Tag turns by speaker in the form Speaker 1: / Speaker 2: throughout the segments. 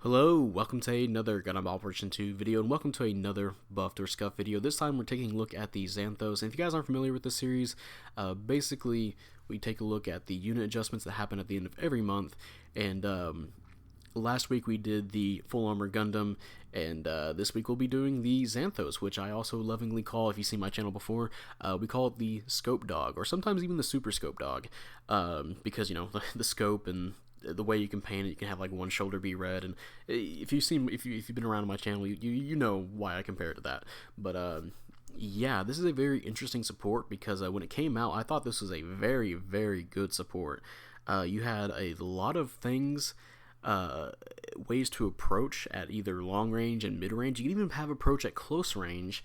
Speaker 1: Hello, welcome to another Gundam Operation 2 video, and welcome to another buffed or scuffed video. This time we're taking a look at the Xanthos, and if you guys aren't familiar with this series, basically we take a look at the unit adjustments that happen at the end of every month, and last week we did the Full Armor Gundam, and this week we'll be doing the Xanthos, which I also lovingly call, if you've seen my channel before, we call it the Scopedog, or sometimes even the Super Scopedog, because, you know, the scope and the way you can paint it, you can have like one shoulder be red, and if you've been around on my channel, you know why I compare it to that. But yeah, this is a very interesting support because when it came out, I thought this was a very, very good support. You had a lot of things, ways to approach at either long range and mid range. You can even have approach at close range.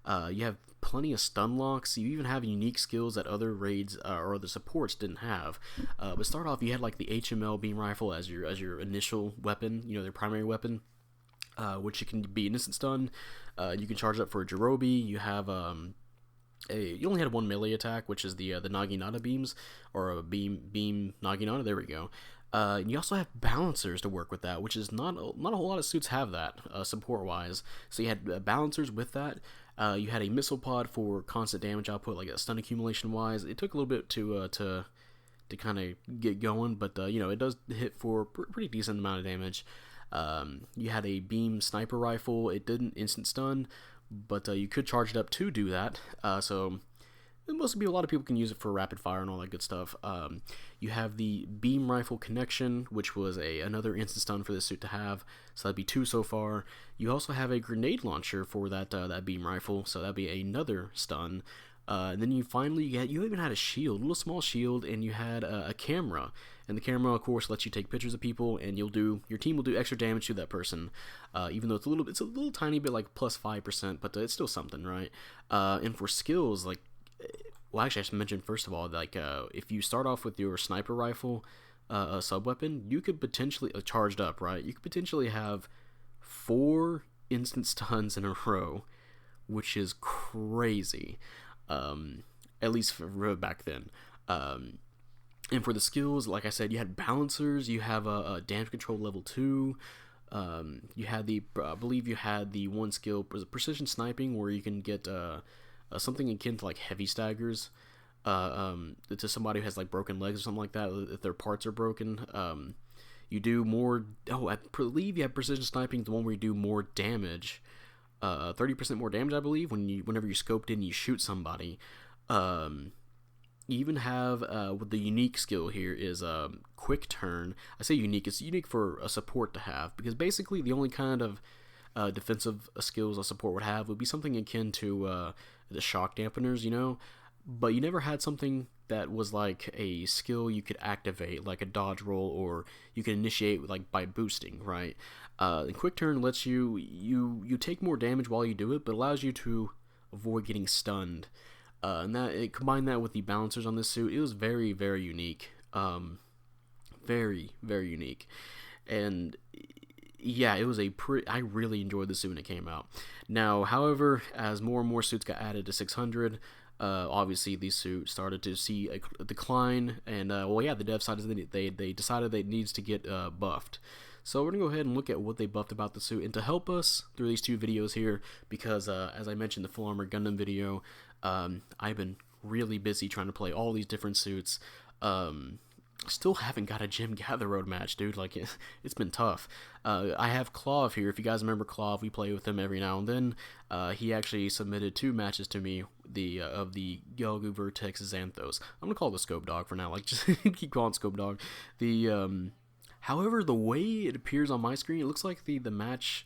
Speaker 1: You have plenty of stun locks. You even have unique skills that other raids or other supports didn't have. But start off, you had like the HML beam rifle as your initial weapon. You know, their primary weapon, which you can be an instant stun. You can charge up for a Jirobi. You have you only had one melee attack, which is the Naginata beams, or a beam Naginata. There we go. And you also have balancers to work with that, which is not a whole lot of suits have that support wise. So you had balancers with that. You had a missile pod for constant damage output, like a stun accumulation wise. It took a little bit to kind of get going, but you know, it does hit for pretty decent amount of damage. You had a beam sniper rifle. It didn't instant stun, but you could charge it up to do that. So most a lot of people can use it for rapid fire and all that good stuff. You have the beam rifle connection, which was another instant stun for this suit to have, so that'd be 2 so far. You also have a grenade launcher for that beam rifle, so that'd be another stun. And then you even had a shield, a little small shield, and you had a camera. And the camera, of course, lets you take pictures of people, and your team will do extra damage to that person. Even though it's a little tiny bit, like plus 5%, but it's still something, right? And for skills, like, well, actually, I should mention first of all, like, if you start off with your sniper rifle, a sub weapon, you could potentially charged up, right? You could potentially have 4 instant stuns in a row, which is crazy. At least for back then. And for the skills, like I said, you had balancers. You have a damage control level 2. You had I believe you had the one skill, precision sniping, where you can get something akin to like heavy staggers to somebody who has like broken legs or something like that, if their parts are broken. You do more. I believe you have precision sniping, the one where you do more damage, 30% more damage, I believe, whenever you scoped in, you shoot somebody. You even have what the unique skill here is quick turn. I say unique; it's unique for a support to have, because basically the only kind of defensive skills a support would have would be something akin to the shock dampeners, you know, but you never had something that was like a skill you could activate, like a dodge roll, or you can initiate like by boosting, right? And quick turn lets you take more damage while you do it, but allows you to avoid getting stunned. And combined that with the balancers on this suit, it was very, very unique. Very, very unique. And yeah, it was I really enjoyed this suit when it came out. Now, however, as more and more suits got added to 600, obviously these suits started to see a decline, and well, yeah, the dev side they decided that it needs to get buffed. So we're gonna go ahead and look at what they buffed about the suit, and to help us through these 2 videos here, because as I mentioned in the Full Armor Gundam video, I've been really busy trying to play all these different suits. Still haven't got a Gym Gather Road match, dude. Like, it's been tough. I have Klav here. If you guys remember Klav, we play with him every now and then. He actually submitted 2 matches to me, of the Gelgoog Vertex Xanthos. I'm gonna call it the Scopedog for now. Like, just keep calling it Scopedog. However, the way it appears on my screen, it looks like the match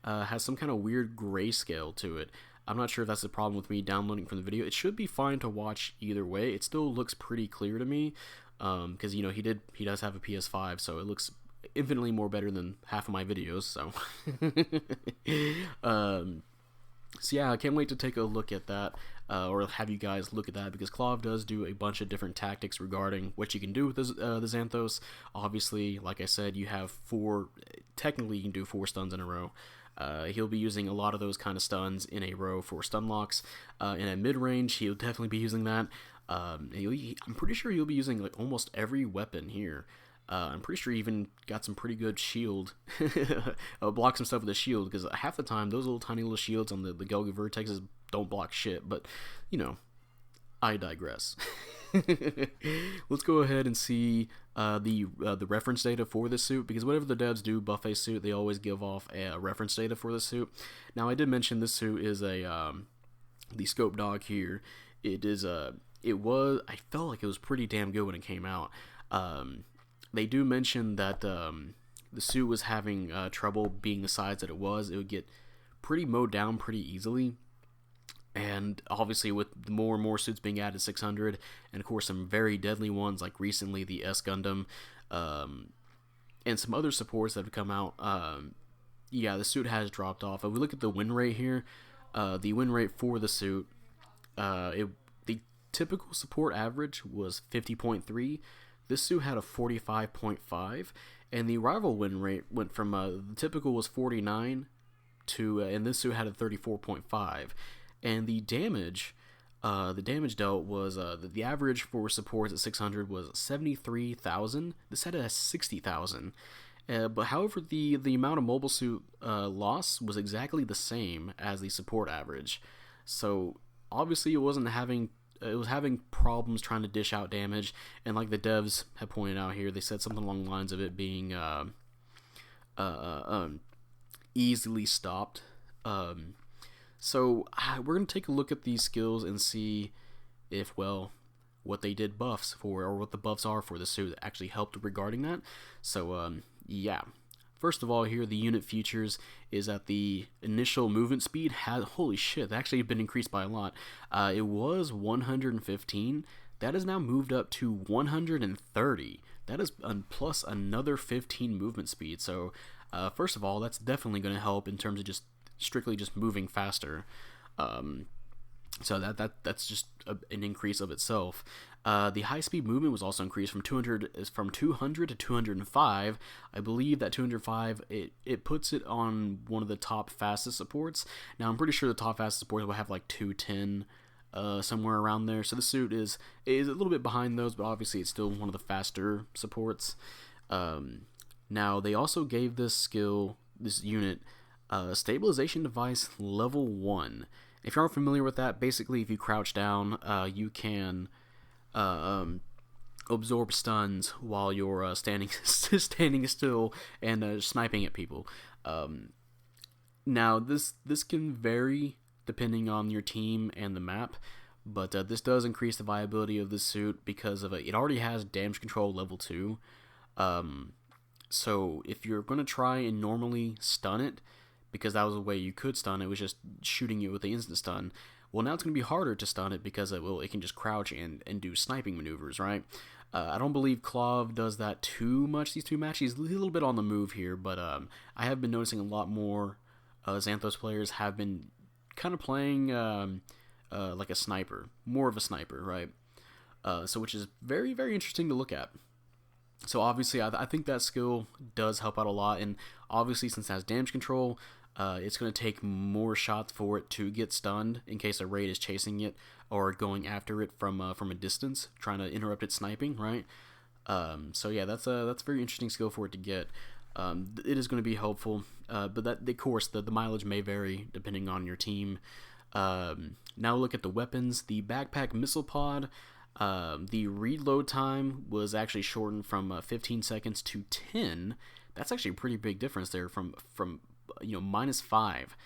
Speaker 1: has some kind of weird grayscale to it. I'm not sure if that's the problem with me downloading from the video. It should be fine to watch either way. It still looks pretty clear to me, because, you know, he does have a PS5, so it looks infinitely more better than half of my videos. So, so yeah, I can't wait to take a look at that, or have you guys look at that, because Klav does do a bunch of different tactics regarding what you can do with the Xanthos. Obviously, like I said, you have 4. Technically, you can do 4 stuns in a row. He'll be using a lot of those kind of stuns in a row for stun locks. In a mid-range, he'll definitely be using that. I'm pretty sure he'll be using like almost every weapon here. I'm pretty sure he even got some pretty good shield, block some stuff with a shield, because half the time those little tiny little shields on the Gelgoog Vertexes don't block shit, but, you know, I digress. Let's go ahead and see the reference data for this suit, because whatever the devs do buff a suit, they always give off a reference data for the suit. Now, I did mention this suit is a the Scopedog here. It is I felt like it was pretty damn good when it came out. They do mention that the suit was having trouble being the size that it was. It would get pretty mowed down pretty easily. And obviously with more and more suits being added to 600, and of course some very deadly ones like recently the Gundam, and some other supports that have come out, yeah, the suit has dropped off. If we look at the win rate here, the win rate for the suit, the typical support average was 50.3. This suit had a 45.5, and the rival win rate went from the typical was 49 to, and this suit had a 34.5. And the damage dealt was, the average for supports at 600 was 73,000. This had a 60,000. But however, the amount of mobile suit loss was exactly the same as the support average. So obviously it was having problems trying to dish out damage. And like the devs have pointed out here, they said something along the lines of it being easily stopped. So we're going to take a look at these skills and see if, well, what they did buffs for, or what the buffs are for the suit that actually helped regarding that. So, yeah. First of all, here, the unit features is that the initial movement speed has, holy shit, that actually been increased by a lot. It was 115. That is now moved up to 130. That is plus another 15 movement speed. So, first of all, that's definitely going to help in terms of just strictly just moving faster. So that's just an increase of itself. The high speed movement was also increased from 200 to 205. I believe that 205 it puts it on one of the top fastest supports. Now I'm pretty sure the top fastest supports will have like 210 somewhere around there. So the suit is a little bit behind those, but obviously it's still one of the faster supports. Now they also gave this unit stabilization device level 1. If you aren't familiar with that, basically if you crouch down, you can absorb stuns while you're standing still and sniping at people. Now this can vary depending on your team and the map, but this does increase the viability of this suit because of it already has damage control level 2. So if you're going to try and normally stun it, because that was a way you could stun it, was just shooting it with the instant stun. Well, now it's going to be harder to stun it because it can just crouch and do sniping maneuvers, right? I don't believe Klav does that too much these two matches. He's a little bit on the move here, but I have been noticing a lot more Xanthos players have been kind of playing like a sniper, more of a sniper, right? So which is very, very interesting to look at. So obviously, I think that skill does help out a lot, and obviously since it has damage control, it's going to take more shots for it to get stunned in case a raid is chasing it or going after it from a distance, trying to interrupt its sniping, right? So yeah, that's a very interesting skill for it to get. It is going to be helpful, but of course the mileage may vary depending on your team. Now look at the weapons. The backpack missile pod. The reload time was actually shortened from 15 seconds to 10. That's actually a pretty big difference there from -5,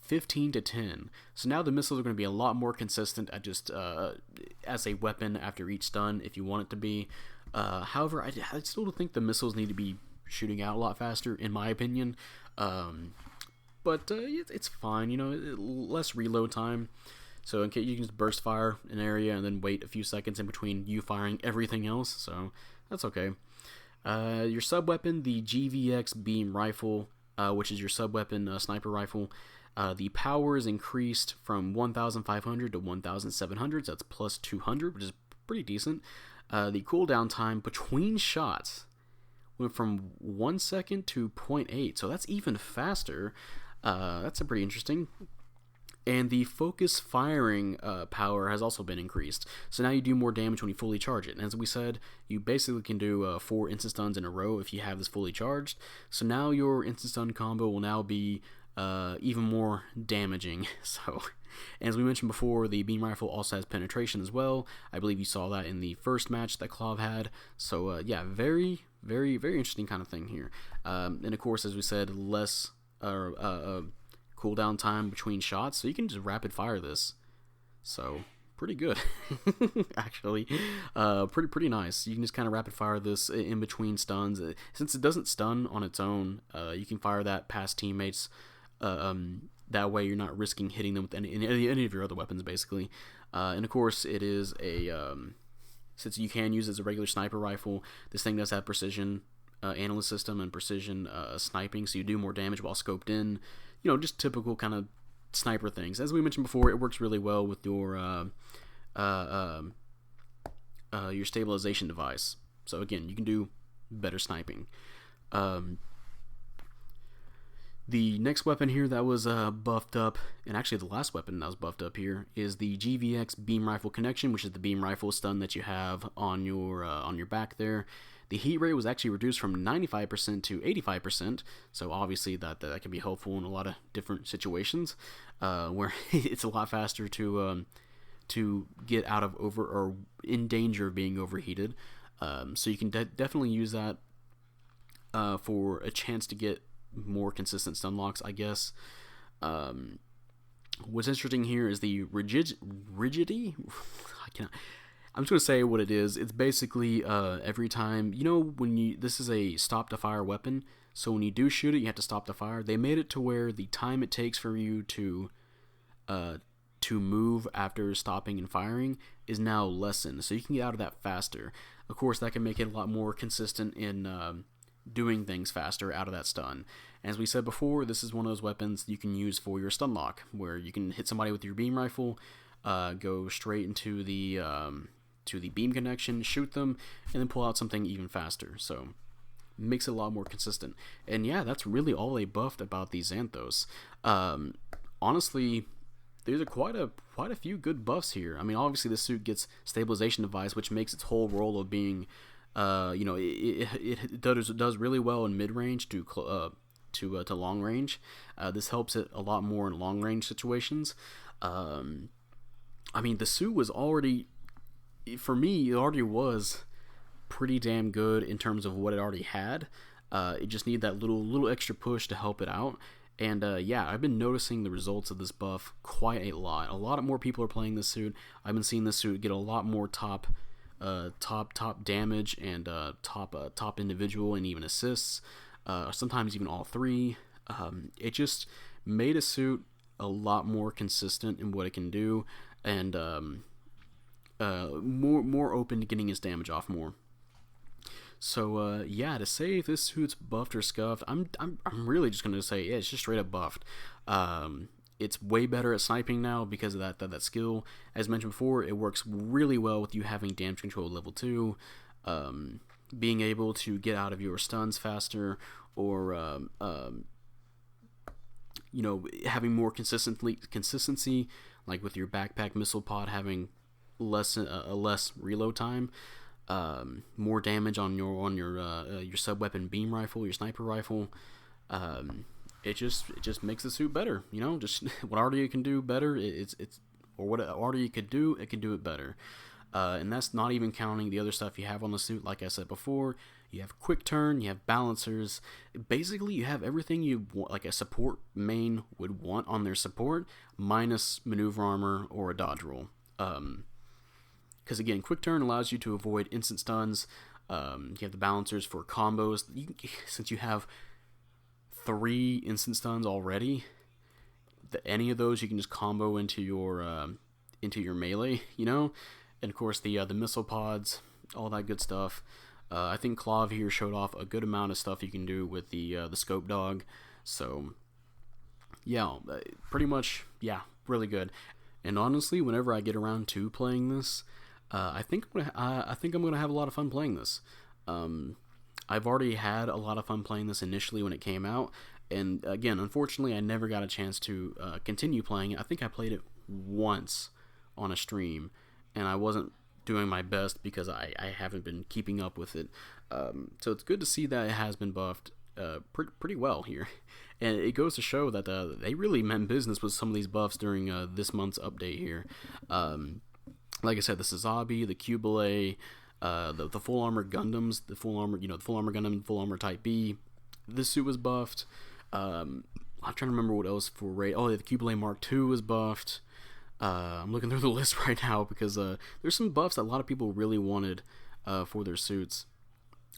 Speaker 1: 15 to 10. So now the missiles are going to be a lot more consistent at just as a weapon after each stun if you want it to be. However, I still think the missiles need to be shooting out a lot faster, in my opinion. But it's fine, less reload time. So in case you can just burst fire an area and then wait a few seconds in between you firing everything else, so that's okay. Your sub-weapon, the GVX beam rifle, which is your sub-weapon sniper rifle, the power is increased from 1,500 to 1,700, so that's plus 200, which is pretty decent. The cooldown time between shots went from 1 second to 0.8, so that's even faster. That's pretty interesting. And the focus firing power has also been increased. So now you do more damage when you fully charge it. And as we said, you basically can do 4 instant stuns in a row if you have this fully charged. So now your instant stun combo will now be even more damaging. So, and as we mentioned before, the beam rifle also has penetration as well. I believe you saw that in the first match that Klav had. So yeah, very, very, very interesting kind of thing here. And of course, as we said, less cooldown time between shots, so you can just rapid fire this. So pretty good. Actually, pretty nice. You can just kind of rapid fire this in between stuns. Since it doesn't stun on its own, you can fire that past teammates. That way you're not risking hitting them with any of your other weapons, basically. And of course, it is a since you can use it as a regular sniper rifle, this thing does have precision analyst system and precision sniping, so you do more damage while scoped in. You know, just typical kind of sniper things. As we mentioned before, it works really well with your stabilization device. So again, you can do better sniping. The next weapon here that was buffed up, and actually the last weapon that was buffed up here, is the GVX beam rifle connection, which is the beam rifle stun that you have on your back there. The heat rate was actually reduced from 95% to 85%, so obviously that can be helpful in a lot of different situations, where it's a lot faster to get out of or in danger of being overheated. So you can definitely use that for a chance to get more consistent stun locks, I guess. What's interesting here is the rigidity. I'm just going to say what it is. It's basically every time, you know, when this is a stop to fire weapon, so when you do shoot it, you have to stop the fire. They made it to where the time it takes for you to move after stopping and firing is now lessened, so you can get out of that faster. Of course, that can make it a lot more consistent in doing things faster out of that stun. As we said before, this is one of those weapons you can use for your stun lock, where you can hit somebody with your beam rifle, go straight into the beam connection, shoot them, and then pull out something even faster. So makes it a lot more consistent. And yeah, that's really all they buffed about the Xanthos. Honestly, there's quite a few good buffs here. I mean, obviously the suit gets stabilization device, which makes its whole role of being you know, it does really well in mid range to long range. This helps it a lot more in long range situations. I mean, the suit was already, for me, it already was pretty damn good in terms of what it already had. It just needed that little extra push to help it out. And yeah, I've been noticing the results of this buff quite a lot. A lot more people are playing this suit. I've been seeing this suit get a lot more top damage and top individual and even assists, sometimes even all three. It just made a suit a lot more consistent in what it can do, and more open to getting its damage off more. So yeah, to say if this suit's buffed or scuffed, I'm really just gonna say yeah, it's just straight up buffed. It's way better at sniping now because of that skill. As mentioned before, it works really well with you having damage control level 2, being able to get out of your stuns faster, or you know, having more consistency, like with your backpack missile pod having less reload time, more damage on your sub weapon beam rifle, your sniper rifle. It just makes the suit better, you know. Just what already you can do better, or what already you could do, it can do it better. And that's not even counting the other stuff you have on the suit. Like I said before, you have quick turn, you have balancers. Basically, you have everything you want, like a support main would want on their support, minus maneuver armor or a dodge roll. Because again, quick turn allows you to avoid instant stuns. You have the balancers for combos. Since you have 3 instant stuns already, any of those you can just combo into your melee, you know. And of course the missile pods, all that good stuff. I think Klav here showed off a good amount of stuff you can do with the Scopedog. So yeah, pretty much, yeah, really good. And honestly, whenever I get around to playing this, I think I'm gonna have a lot of fun playing this. I've already had a lot of fun playing this initially when it came out, And again, unfortunately, I never got a chance to continue playing it. I think I played it once on a stream, and I wasn't doing my best because I haven't been keeping up with it. So it's good to see that it has been buffed pretty well here. And it goes to show that they really meant business with some of these buffs during this month's update here. Like I said, the Sazabi, the Cubile, the full armor Gundams, the full armor Gundam, full armor Type B. This suit was buffed. I'm trying to remember what else for raid. Oh, the Cubile Mark II was buffed. I'm looking through the list right now because there's some buffs that a lot of people really wanted for their suits.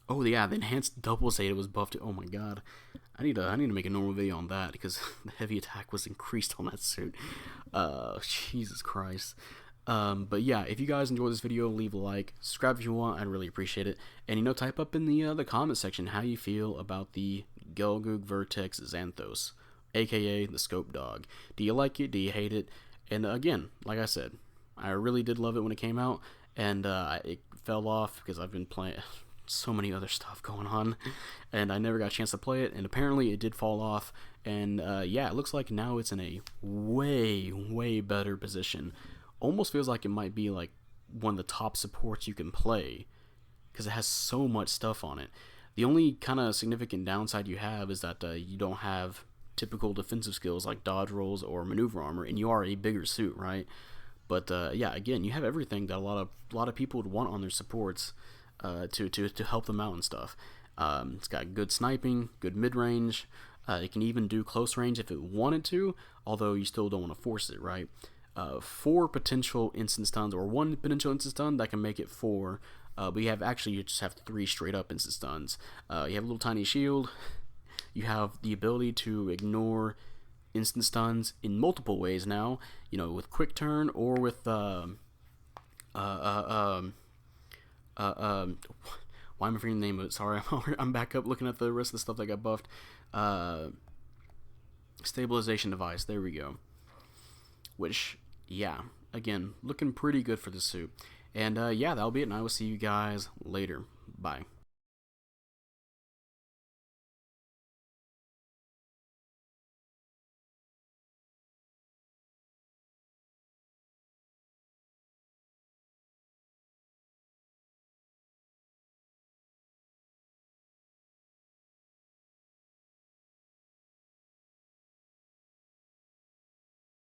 Speaker 1: Oh yeah, the enhanced double Zeta was buffed. Oh my god, I need to make a normal video on that because the heavy attack was increased on that suit. Jesus Christ. But yeah, if you guys enjoyed this video, leave a like, subscribe if you want. I'd really appreciate it. And type up in the comment section how you feel about the Gelgoog Vertex Xanthos, aka the Scopedog. Do you like it? Do you hate it? And again, like I said, I really did love it when it came out, and it fell off because I've been playing so many other stuff going on, and I never got a chance to play it, and apparently it did fall off, and yeah, it looks like now it's in a way better position. Almost feels like it might be like one of the top supports you can play because it has so much stuff on it. The only kind of significant downside you have is that you don't have typical defensive skills like dodge rolls or maneuver armor, and you are a bigger suit, right? But yeah, again, you have everything that a lot of people would want on their supports to help them out and stuff. It's got good sniping, good mid-range. It can even do close range if it wanted to, although you still don't want to force it, right? 4 potential instant stuns, or 1 potential instant stun that can make it 4. But you just have 3 straight up instant stuns. You have a little tiny shield. You have the ability to ignore instant stuns in multiple ways now. With quick turn or with why am I forgetting the name of it? Sorry, I'm back up looking at the rest of the stuff that got buffed. Stabilization device. There we go. Which, yeah, again, looking pretty good for the suit. And yeah, that'll be it, and I will see you guys later. Bye.